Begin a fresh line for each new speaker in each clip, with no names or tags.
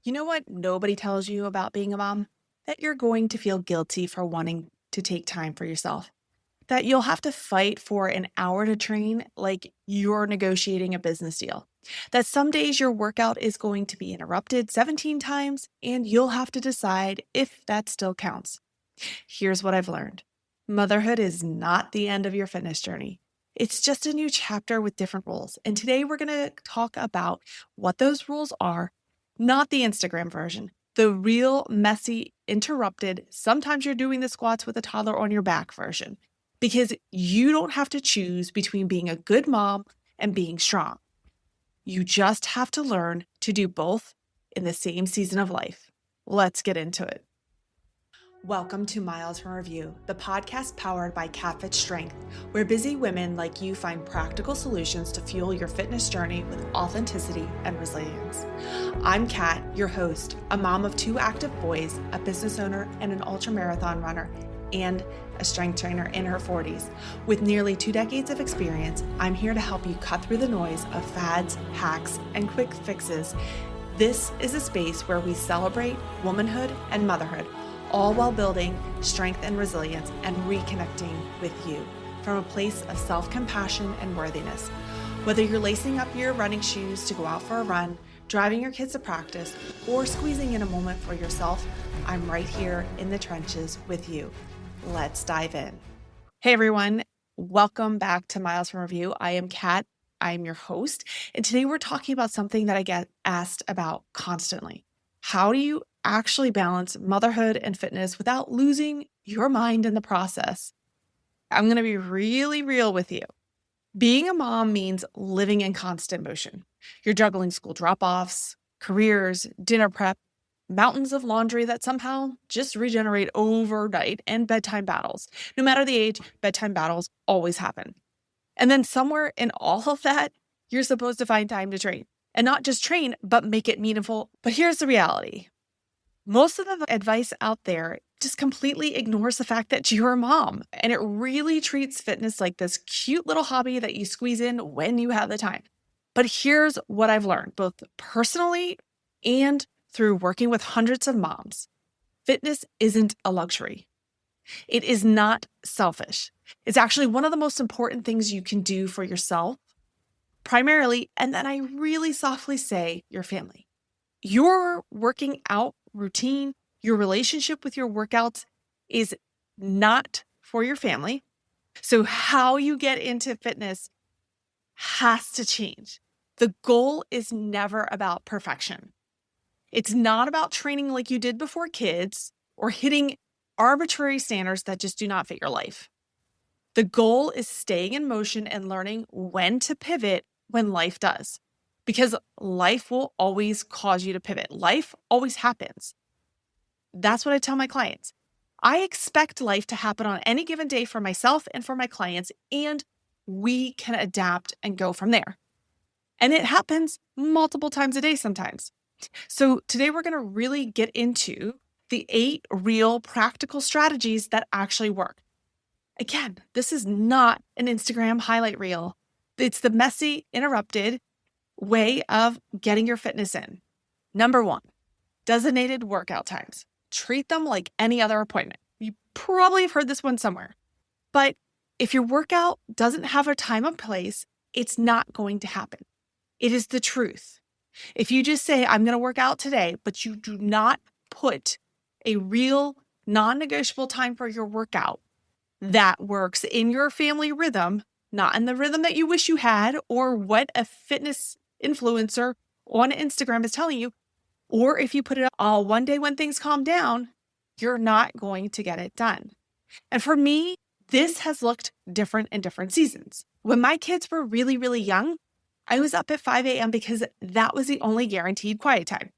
You know what nobody tells you about being a mom? That you're going to feel guilty for wanting to take time for yourself. That you'll have to fight for an hour to train like you're negotiating a business deal. That some days your workout is going to be interrupted 17 times and you'll have to decide if that still counts. Here's what I've learned. Motherhood is not the end of your fitness journey. It's just a new chapter with different rules. And today we're going to talk about what those rules are, not the Instagram version, the real messy, interrupted, sometimes you're doing the squats with a toddler on your back version, because you don't have to choose between being a good mom and being strong. You just have to learn to do both in the same season of life. Let's get into it. Welcome to Miles from Review, the podcast powered by KatFit Strength, where busy women like you find practical solutions to fuel your fitness journey with authenticity and resilience. I'm Kat, your host, a mom of 2 active boys, a business owner, and an ultramarathon runner, and a strength trainer in her 40s. With nearly 2 decades of experience, I'm here to help you cut through the noise of fads, hacks, and quick fixes. This is a space where we celebrate womanhood and motherhood, all while building strength and resilience and reconnecting with you from a place of self-compassion and worthiness. Whether you're lacing up your running shoes to go out for a run, driving your kids to practice, or squeezing in a moment for yourself, I'm right here in the trenches with you. Let's dive in. Hey everyone, welcome back to Miles from Review. I am Kat. I'm your host, and today we're talking about something that I get asked about constantly. How do you actually balance motherhood and fitness without losing your mind in the process? I'm going to be really real with you. Being a mom means living in constant motion. You're juggling school drop-offs, careers, dinner prep, mountains of laundry that somehow just regenerate overnight, and bedtime battles. No matter the age, bedtime battles always happen. And then somewhere in all of that, you're supposed to find time to train. And not just train, but make it meaningful. But here's the reality. Most of the advice out there just completely ignores the fact that you're a mom, and it really treats fitness like this cute little hobby that you squeeze in when you have the time. But here's what I've learned, both personally and through working with hundreds of moms. Fitness isn't a luxury. It is not selfish. It's actually one of the most important things you can do for yourself, primarily, and then I really softly say your family. Your working out routine, your relationship with your workouts is not for your family. So how you get into fitness has to change. The goal is never about perfection. It's not about training like you did before kids or hitting arbitrary standards that just do not fit your life. The goal is staying in motion and learning when to pivot when life does, because life will always cause you to pivot. Life always happens. That's what I tell my clients. I expect life to happen on any given day for myself and for my clients, and we can adapt and go from there. And it happens multiple times a day sometimes. So today we're going to really get into the 8 real practical strategies that actually work. Again, this is not an Instagram highlight reel. It's the messy, interrupted way of getting your fitness in. Number 1, designated workout times. Treat them like any other appointment. You probably have heard this one somewhere. But if your workout doesn't have a time and place, it's not going to happen. It is the truth. If you just say, I'm going to work out today, but you do not put a real non-negotiable time for your workout that works in your family rhythm, not in the rhythm that you wish you had or what a fitness influencer on Instagram is telling you, or if you put it up all one day when things calm down, you're not going to get it done. And for me, this has looked different in different seasons. When my kids were really, really young, I was up at 5 a.m. because that was the only guaranteed quiet time.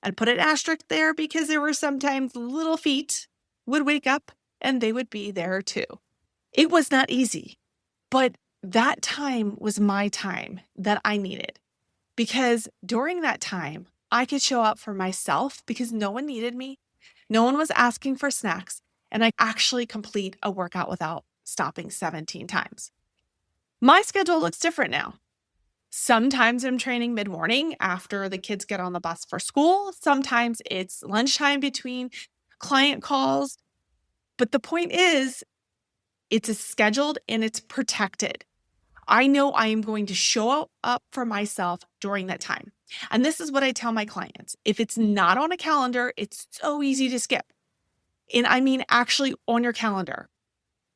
I'd put an asterisk there because there were sometimes little feet would wake up and they would be there too. It was not easy, but that time was my time that I needed, because during that time, I could show up for myself because no one needed me. No one was asking for snacks, and I actually complete a workout without stopping 17 times. My schedule looks different now. Sometimes I'm training mid-morning after the kids get on the bus for school. Sometimes it's lunchtime between client calls. But the point is, it's scheduled and it's protected. I know I am going to show up for myself during that time. And this is what I tell my clients. If it's not on a calendar, it's so easy to skip. And I mean, actually on your calendar,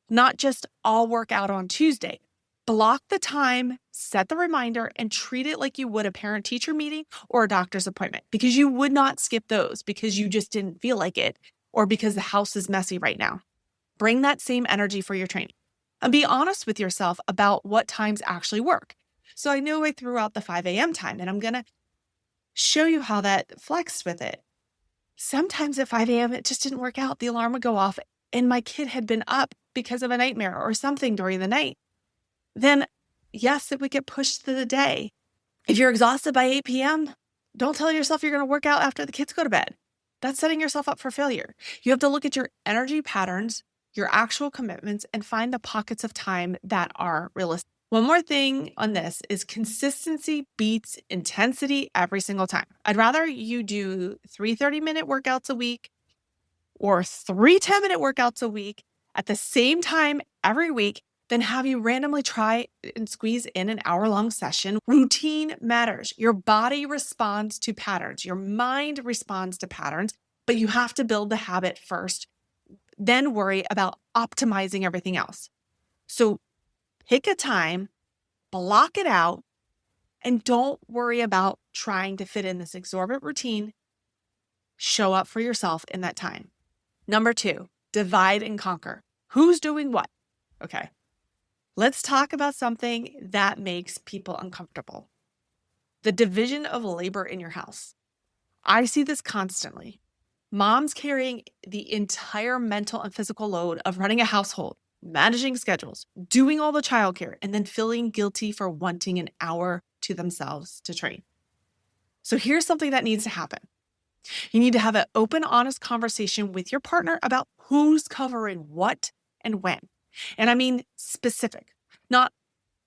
not just I'll work out on Tuesday. Block the time, set the reminder, and treat it like you would a parent-teacher meeting or a doctor's appointment, because you would not skip those because you just didn't feel like it or because the house is messy right now. Bring that same energy for your training and be honest with yourself about what times actually work. So I know I threw out the 5 a.m. time, and I'm going to show you how that flexed with it. Sometimes at 5 a.m., it just didn't work out. The alarm would go off and my kid had been up because of a nightmare or something during the night. Then yes, it would get pushed to the day. If you're exhausted by 8 p.m., don't tell yourself you're going to work out after the kids go to bed. That's setting yourself up for failure. You have to look at your energy patterns, your actual commitments, and find the pockets of time that are realistic. One more thing on this is consistency beats intensity every single time. I'd rather you do 3 30-minute workouts a week or 3 10-minute workouts a week at the same time every week than have you randomly try and squeeze in an hour-long session. Routine matters. Your body responds to patterns. Your mind responds to patterns, but you have to build the habit first, then worry about optimizing everything else. So pick a time, block it out, and don't worry about trying to fit in this exorbitant routine. Show up for yourself in that time. Number 2, divide and conquer. Who's doing what? Okay. Let's talk about something that makes people uncomfortable. The division of labor in your house. I see this constantly. Moms carrying the entire mental and physical load of running a household, managing schedules, doing all the childcare, and then feeling guilty for wanting an hour to themselves to train. So here's something that needs to happen. You need to have an open, honest conversation with your partner about who's covering what and when. And I mean specific, not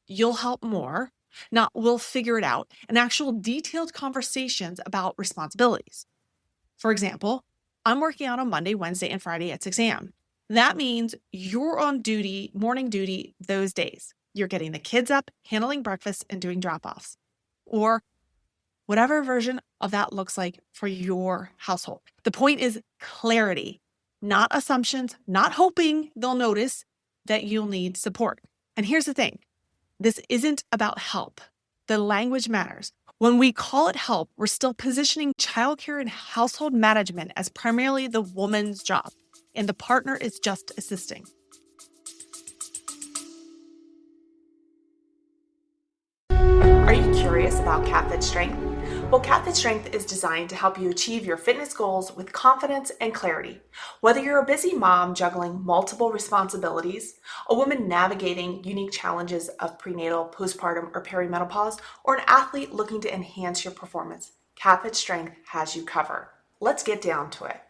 you'll help more, not we'll figure it out, and actual detailed conversations about responsibilities. For example, I'm working out on Monday, Wednesday, and Friday at 6 a.m. That means you're on duty, morning duty those days. You're getting the kids up, handling breakfast, and doing drop-offs. Or whatever version of that looks like for your household. The point is clarity, not assumptions, not hoping they'll notice that you'll need support. And here's the thing. This isn't about help. The language matters. When we call it help, we're still positioning childcare and household management as primarily the woman's job, and the partner is just assisting. Are you curious about KatFit Strength? Well, KatFit Strength is designed to help you achieve your fitness goals with confidence and clarity. Whether you're a busy mom juggling multiple responsibilities, a woman navigating unique challenges of prenatal, postpartum, or perimenopause, or an athlete looking to enhance your performance, KatFit Strength has you covered. Let's get down to it.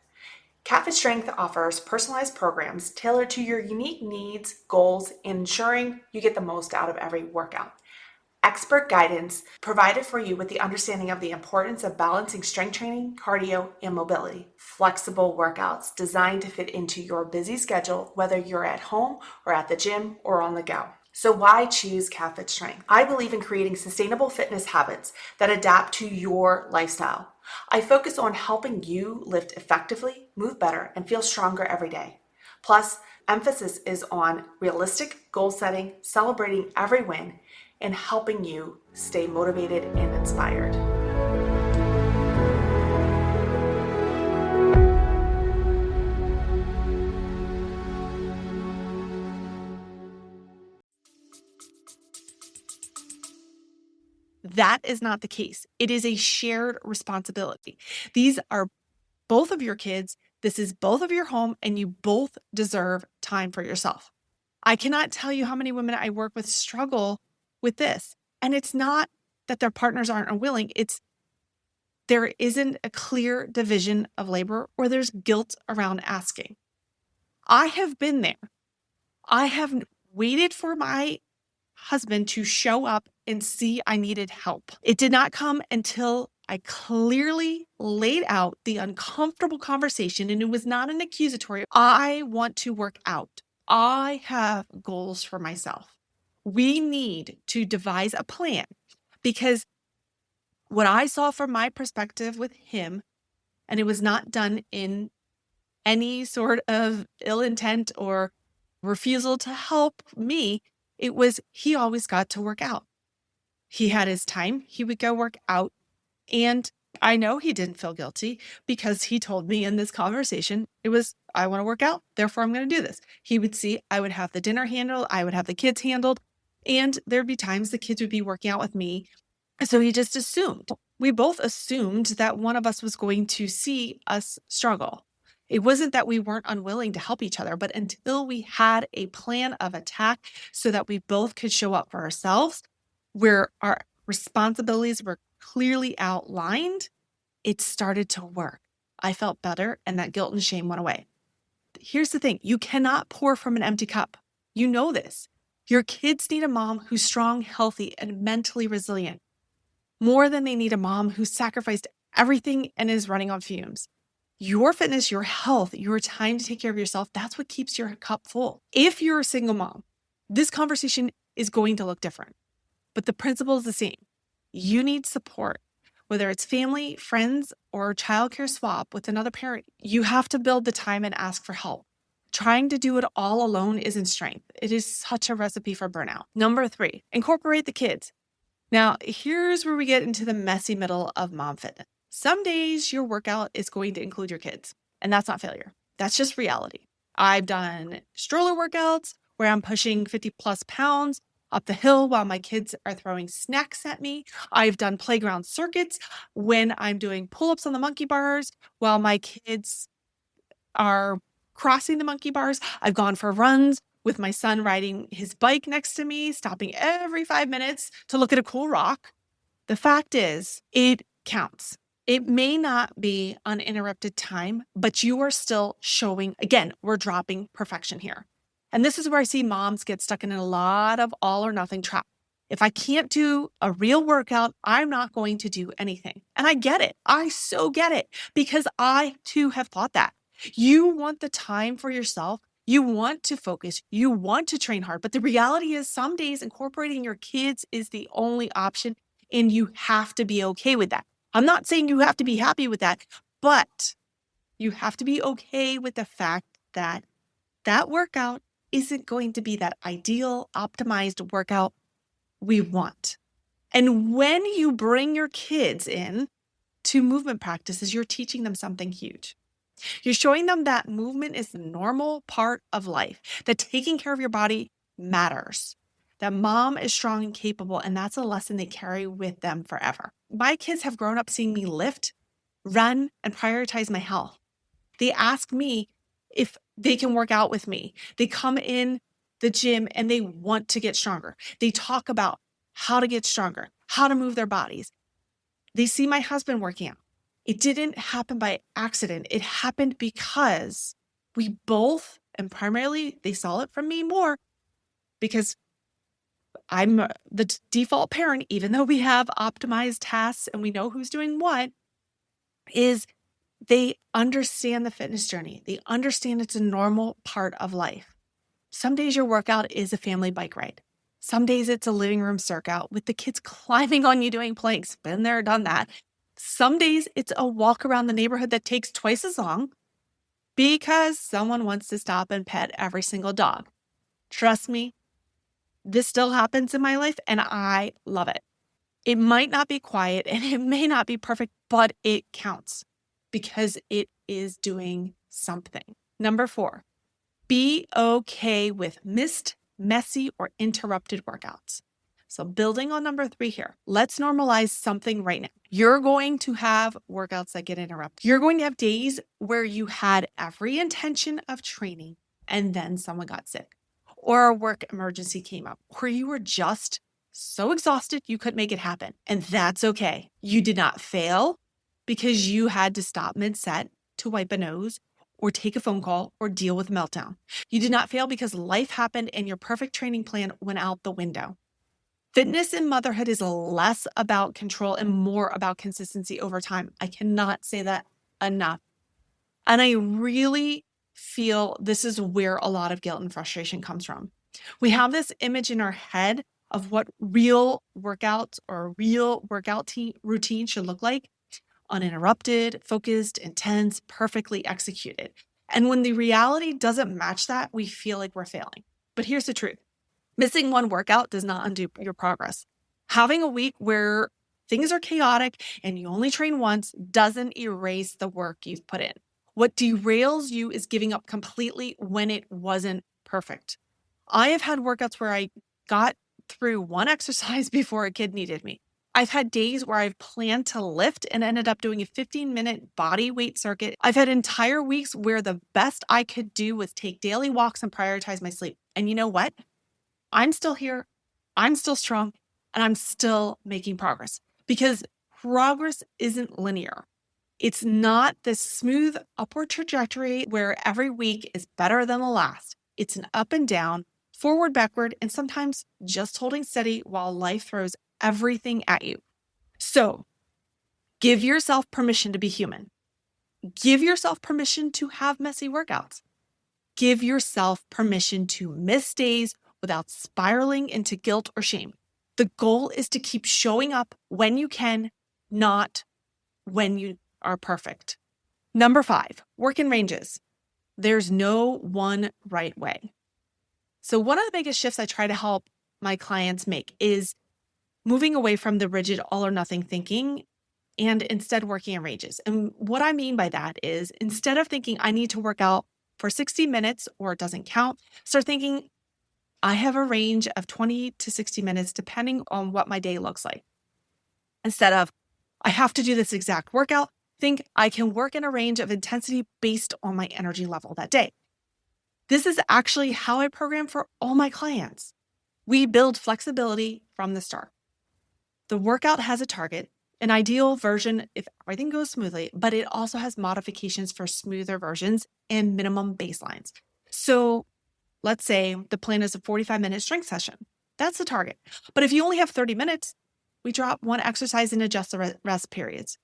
KatFit Strength offers personalized programs tailored to your unique needs, goals, and ensuring you get the most out of every workout. Expert guidance provided for you with the understanding of the importance of balancing strength training, cardio, and mobility. Flexible workouts designed to fit into your busy schedule, whether you're at home or at the gym or on the go. So why choose KatFit Strength? I believe in creating sustainable fitness habits that adapt to your lifestyle. I focus on helping you lift effectively, move better, and feel stronger every day. Plus, emphasis is on realistic goal setting, celebrating every win, and helping you stay motivated and inspired. That is not the case. It is a shared responsibility. These are both of your kids. This is both of your home, and you both deserve time for yourself. I cannot tell you how many women I work with struggle with this. And it's not that their partners aren't unwilling. It's there isn't a clear division of labor, or there's guilt around asking. I have been there. I have waited for my husband to show up and see I needed help. It did not come until I clearly laid out the uncomfortable conversation, and it was not an accusatory. I want to work out. I have goals for myself. We need to devise a plan, because what I saw from my perspective with him, and it was not done in any sort of ill intent or refusal to help me, it was he always got to work out. He had his time, he would go work out. And I know he didn't feel guilty because he told me in this conversation, it was, I want to work out, therefore I'm going to do this. He would see I would have the dinner handled, I would have the kids handled, and there'd be times the kids would be working out with me. So he just assumed. We both assumed that one of us was going to see us struggle. It wasn't that we weren't unwilling to help each other, but until we had a plan of attack so that we both could show up for ourselves, where our responsibilities were clearly outlined, it started to work. I felt better, and that guilt and shame went away. Here's the thing. You cannot pour from an empty cup. You know this. Your kids need a mom who's strong, healthy, and mentally resilient, more than they need a mom who sacrificed everything and is running on fumes. Your fitness, your health, your time to take care of yourself, that's what keeps your cup full. If you're a single mom, this conversation is going to look different, but the principle is the same. You need support, whether it's family, friends, or childcare swap with another parent. You have to build the time and ask for help. Trying to do it all alone isn't strength. It is such a recipe for burnout. Number 3, incorporate the kids. Now, here's where we get into the messy middle of mom fitness. Some days your workout is going to include your kids, and that's not failure. That's just reality. I've done stroller workouts where I'm pushing 50 plus pounds up the hill while my kids are throwing snacks at me. I've done playground circuits when I'm doing pull-ups on the monkey bars while my kids are crossing the monkey bars. I've gone for runs with my son riding his bike next to me, stopping every 5 minutes to look at a cool rock. The fact is, it counts. It may not be uninterrupted time, but you are still showing, again, we're dropping perfection here. And this is where I see moms get stuck in a lot of all or nothing trap. If I can't do a real workout, I'm not going to do anything. And I get it. I so get it, because I too have thought that. You want the time for yourself. You want to focus. You want to train hard. But the reality is some days incorporating your kids is the only option, and you have to be okay with that. I'm not saying you have to be happy with that, but you have to be okay with the fact that that workout isn't going to be that ideal, optimized workout we want. And when you bring your kids in to movement practices, you're teaching them something huge. You're showing them that movement is the normal part of life, that taking care of your body matters, that mom is strong and capable, and that's a lesson they carry with them forever. My kids have grown up seeing me lift, run, and prioritize my health. They ask me if they can work out with me. They come in the gym and they want to get stronger. They talk about how to get stronger, how to move their bodies. They see my husband working out. It didn't happen by accident. It happened because we both, and primarily they saw it from me more because I'm the default parent, even though we have optimized tasks and we know who's doing what, is they understand the fitness journey. They understand it's a normal part of life. Some days your workout is a family bike ride. Some days it's a living room circuit with the kids climbing on you doing planks. Been there, done that. Some days it's a walk around the neighborhood that takes twice as long because someone wants to stop and pet every single dog. Trust me, this still happens in my life and I love it. It might not be quiet and it may not be perfect, but it counts because it is doing something. Number 4, be okay with missed, messy, or interrupted workouts. So building on number 3 here, let's normalize something right now. You're going to have workouts that get interrupted. You're going to have days where you had every intention of training and then someone got sick or a work emergency came up or you were just so exhausted you couldn't make it happen. And that's okay. You did not fail because you had to stop mid-set to wipe a nose or take a phone call or deal with a meltdown. You did not fail because life happened and your perfect training plan went out the window. Fitness in motherhood is less about control and more about consistency over time. I cannot say that enough. And I really feel this is where a lot of guilt and frustration comes from. We have this image in our head of what real workouts or real workout routine should look like: uninterrupted, focused, intense, perfectly executed. And when the reality doesn't match that, we feel like we're failing. But here's the truth: missing one workout does not undo your progress. Having a week where things are chaotic and you only train once doesn't erase the work you've put in. What derails you is giving up completely when it wasn't perfect. I have had workouts where I got through one exercise before a kid needed me. I've had days where I've planned to lift and ended up doing a 15-minute body weight circuit. I've had entire weeks where the best I could do was take daily walks and prioritize my sleep. And you know what? I'm still here, I'm still strong, and I'm still making progress, because progress isn't linear. It's not this smooth upward trajectory where every week is better than the last. It's an up and down, forward, backward, and sometimes just holding steady while life throws everything at you. So give yourself permission to be human. Give yourself permission to have messy workouts. Give yourself permission to miss days without spiraling into guilt or shame. The goal is to keep showing up when you can, not when you are perfect. Number 5, work in ranges. There's no one right way. So one of the biggest shifts I try to help my clients make is moving away from the rigid all or nothing thinking and instead working in ranges. And what I mean by that is, instead of thinking I need to work out for 60 minutes or it doesn't count, start thinking I have a range of 20 to 60 minutes depending on what my day looks like. Instead of I have to do this exact workout, think I can work in a range of intensity based on my energy level that day. This is actually how I program for all my clients. We build flexibility from the start. The workout has a target, an ideal version if everything goes smoothly, but it also has modifications for smoother versions and minimum baselines. So let's say the plan is a 45-minute strength session. That's the target. But if you only have 30 minutes, we drop one exercise and adjust the rest periods.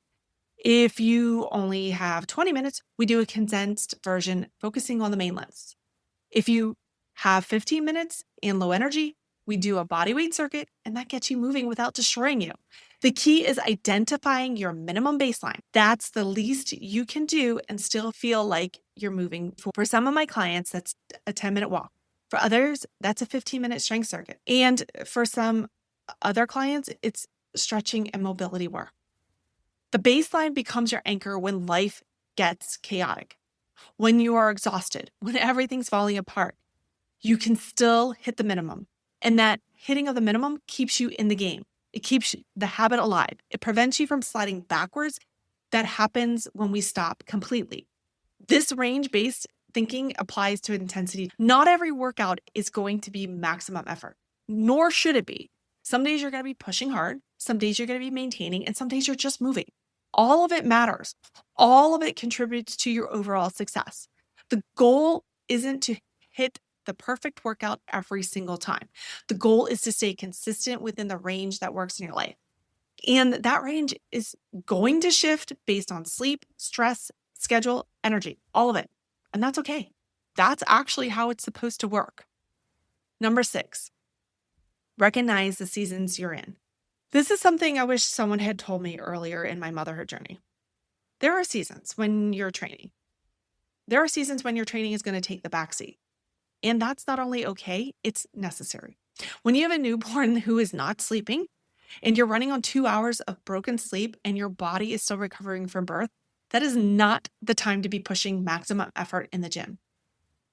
If you only have 20 minutes, we do a condensed version focusing on the main lifts. If you have 15 minutes and low energy, we do a body weight circuit, and that gets you moving without destroying you. The key is identifying your minimum baseline. That's the least you can do and still feel like you're moving. For some of my clients, that's a 10-minute walk. For others, that's a 15-minute strength circuit. And for some other clients, it's stretching and mobility work. The baseline becomes your anchor when life gets chaotic, when you are exhausted, when everything's falling apart. You can still hit the minimum. And that hitting of the minimum keeps you in the game. It keeps the habit alive. It prevents you from sliding backwards. That happens when we stop completely. This range-based thinking applies to intensity. Not every workout is going to be maximum effort, nor should it be. Some days you're going to be pushing hard. Some days you're going to be maintaining, and some days you're just moving. All of it matters. All of it contributes to your overall success. The goal isn't to hit the perfect workout every single time. The goal is to stay consistent within the range that works in your life. And that range is going to shift based on sleep, stress, schedule, energy, all of it. And that's okay. That's actually how it's supposed to work. Number 6, recognize the seasons you're in. This is something I wish someone had told me earlier in my motherhood journey. There are seasons when you're training. There are seasons when your training is going to take the backseat. And that's not only okay, it's necessary. When you have a newborn who is not sleeping and you're running on 2 hours of broken sleep and your body is still recovering from birth, that is not the time to be pushing maximum effort in the gym.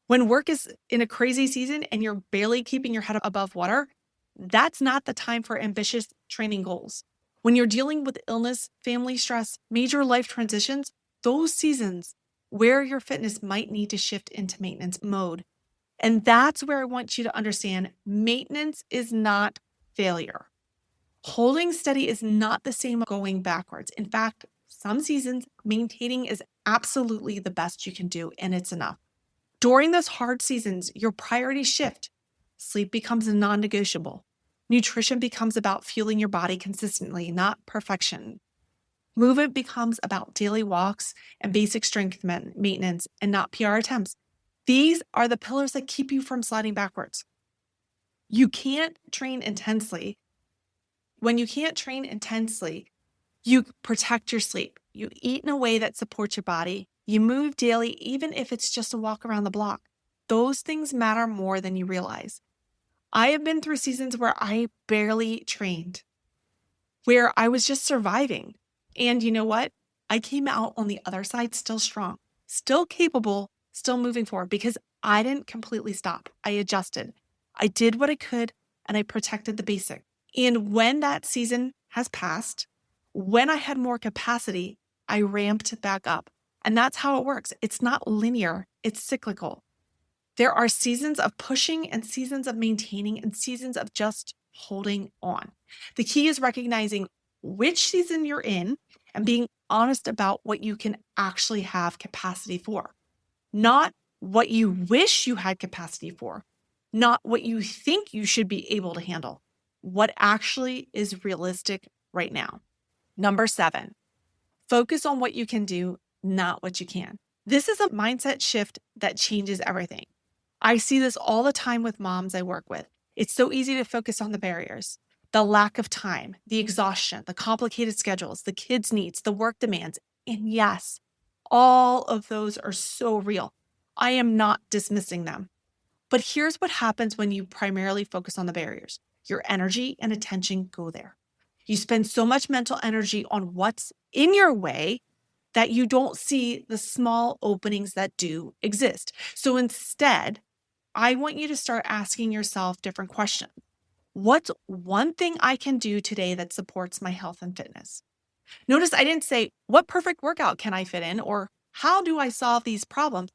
When work is in a crazy season and you're barely keeping your head above water, that's not the time for ambitious training goals. When you're dealing with illness, family stress, major life transitions, those seasons where your fitness might need to shift into maintenance mode. And that's where I want you to understand maintenance is not failure. Holding steady is not the same as going backwards. In fact, some seasons, maintaining is absolutely the best you can do, and it's enough. During those hard seasons, your priorities shift. Sleep becomes non-negotiable. Nutrition becomes about fueling your body consistently, not perfection. Movement becomes about daily walks and basic strength maintenance and not PR attempts. These are the pillars that keep you from sliding backwards. You can't train intensely. When you can't train intensely, you protect your sleep. You eat in a way that supports your body. You move daily, even if it's just a walk around the block. Those things matter more than you realize. I have been through seasons where I barely trained, where I was just surviving. And you know what? I came out on the other side still strong, still capable, still moving forward because I didn't completely stop. I adjusted. I did what I could and I protected the basic. And when that season has passed, when I had more capacity, I ramped back up. And that's how it works. It's not linear, it's cyclical. There are seasons of pushing and seasons of maintaining and seasons of just holding on. The key is recognizing which season you're in and being honest about what you can actually have capacity for, not what you wish you had capacity for, not what you think you should be able to handle, what actually is realistic right now. Number 7, focus on what you can do, not what you can. This is a mindset shift that changes everything. I see this all the time with moms I work with. It's so easy to focus on the barriers, the lack of time, the exhaustion, the complicated schedules, the kids' needs, the work demands. And yes, all of those are so real. I am not dismissing them. But here's what happens when you primarily focus on the barriers. Your energy and attention go there. You spend so much mental energy on what's in your way that you don't see the small openings that do exist. So instead, I want you to start asking yourself different questions. What's one thing I can do today that supports my health and fitness? Notice I didn't say, what perfect workout can I fit in? Or how do I solve these problems?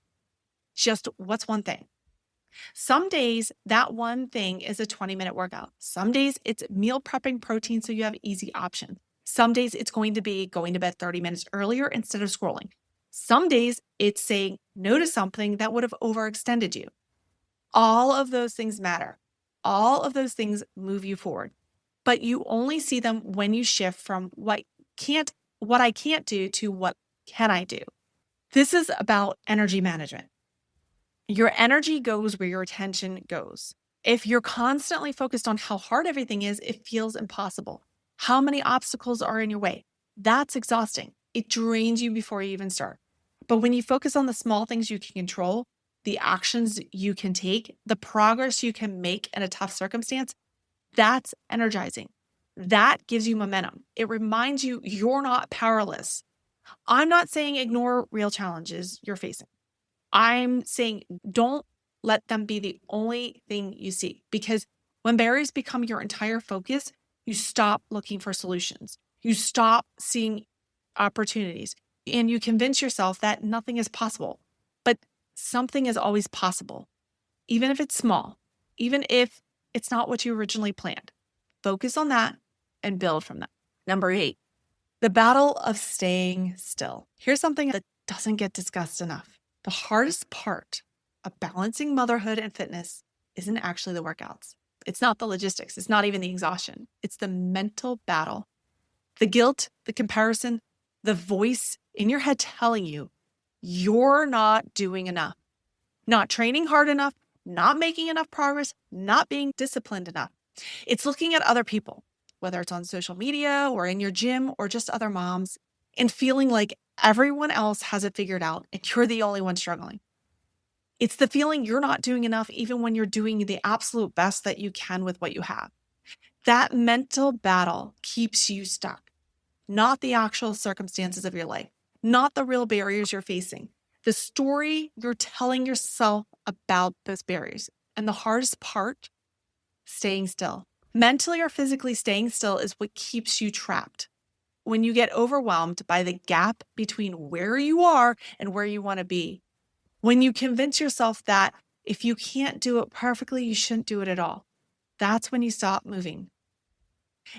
Just what's one thing? Some days that one thing is a 20-minute workout. Some days it's meal prepping protein so you have easy options. Some days it's going to be going to bed 30 minutes earlier instead of scrolling. Some days it's saying no to something that would have overextended you. All of those things matter. All of those things move you forward, but you only see them when you shift from what I can't do to what can I do. This is about energy management. Your energy goes where your attention goes. If you're constantly focused on how hard everything is, it feels impossible. How many obstacles are in your way? That's exhausting. It drains you before you even start. But when you focus on the small things you can control, the actions you can take, the progress you can make in a tough circumstance, that's energizing. That gives you momentum. It reminds you you're not powerless. I'm not saying ignore real challenges you're facing. I'm saying don't let them be the only thing you see, because when barriers become your entire focus, you stop looking for solutions. You stop seeing opportunities and you convince yourself that nothing is possible. But something is always possible, even if it's small, even if it's not what you originally planned. Focus on that and build from that. Number 8, the battle of staying still. Here's something that doesn't get discussed enough. The hardest part of balancing motherhood and fitness isn't actually the workouts. It's not the logistics. It's not even the exhaustion. It's the mental battle. The guilt, the comparison, the voice in your head telling you you're not doing enough, not training hard enough, not making enough progress, not being disciplined enough. It's looking at other people, whether it's on social media or in your gym or just other moms, and feeling like everyone else has it figured out and you're the only one struggling. It's the feeling you're not doing enough even when you're doing the absolute best that you can with what you have. That mental battle keeps you stuck, not the actual circumstances of your life, not the real barriers you're facing, the story you're telling yourself about those barriers. And the hardest part, staying still. Mentally or physically staying still is what keeps you trapped. When you get overwhelmed by the gap between where you are and where you want to be, when you convince yourself that if you can't do it perfectly, you shouldn't do it at all, that's when you stop moving.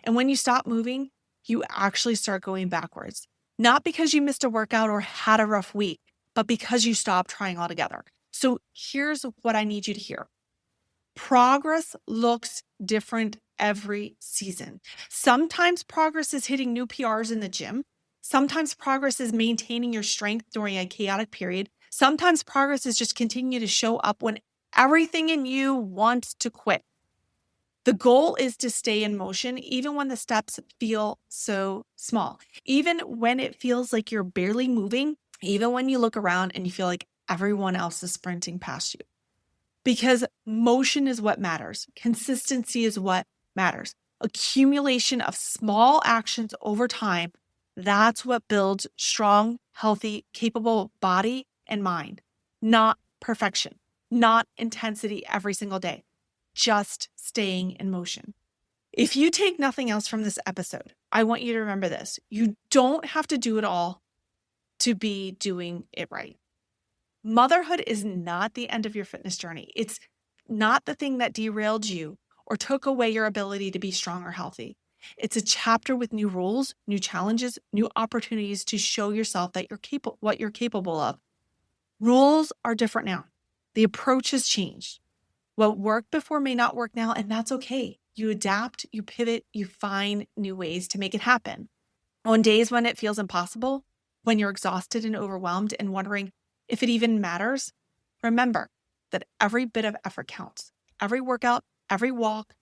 And when you stop moving, you actually start going backwards. Not because you missed a workout or had a rough week, but because you stopped trying altogether. So here's what I need you to hear. Progress looks different every season. Sometimes progress is hitting new PRs in the gym. Sometimes progress is maintaining your strength during a chaotic period. Sometimes progress is just continue to show up when everything in you wants to quit. The goal is to stay in motion, even when the steps feel so small, even when it feels like you're barely moving, even when you look around and you feel like everyone else is sprinting past you. Because motion is what matters. Consistency is what matters. Accumulation of small actions over time, that's what builds strong, healthy, capable body and mind, not perfection, not intensity every single day, just staying in motion. If you take nothing else from this episode, I want you to remember this. You don't have to do it all to be doing it right. Motherhood is not the end of your fitness journey. It's not the thing that derailed you or took away your ability to be strong or healthy. It's a chapter with new rules, new challenges, new opportunities to show yourself that what you're capable of. Rules are different now. The approach has changed. What worked before may not work now, and that's okay. You adapt, you pivot, you find new ways to make it happen. On days when it feels impossible, when you're exhausted and overwhelmed and wondering if it even matters, remember that every bit of effort counts. Every workout, every walk,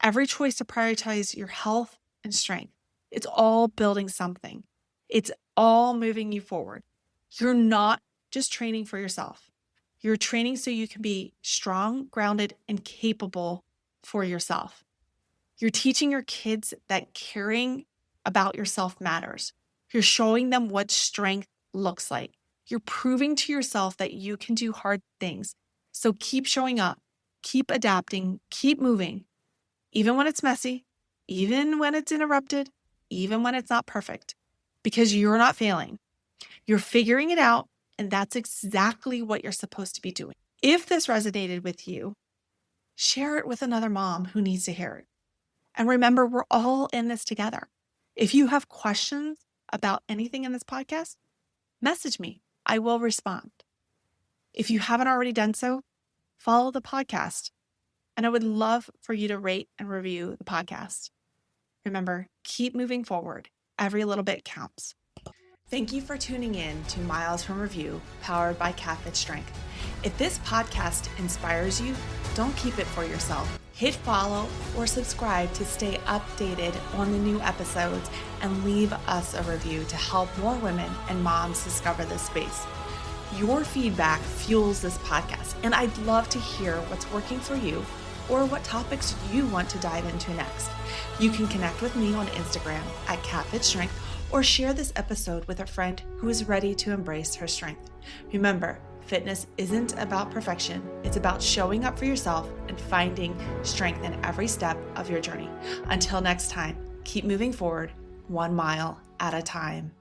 every choice to prioritize your health and strength. It's all building something. It's all moving you forward. You're not just training for yourself. You're training so you can be strong, grounded, and capable for yourself. You're teaching your kids that caring about yourself matters. You're showing them what strength looks like. You're proving to yourself that you can do hard things. So keep showing up, keep adapting, keep moving, even when it's messy, even when it's interrupted, even when it's not perfect, because you're not failing. You're figuring it out, and that's exactly what you're supposed to be doing. If this resonated with you, share it with another mom who needs to hear it. And remember, we're all in this together. If you have questions about anything in this podcast, message me. I will respond. If you haven't already done so, follow the podcast. And I would love for you to rate and review the podcast. Remember, keep moving forward. Every little bit counts. Thank you for tuning in to Miles from Review, powered by KatFit Strength. If this podcast inspires you, don't keep it for yourself. Hit follow or subscribe to stay updated on the new episodes and leave us a review to help more women and moms discover this space. Your feedback fuels this podcast, and I'd love to hear what's working for you or what topics you want to dive into next. You can connect with me on Instagram at KatFit Strength or share this episode with a friend who is ready to embrace her strength. Remember, fitness isn't about perfection. It's about showing up for yourself and finding strength in every step of your journey. Until next time, keep moving forward 1 mile at a time.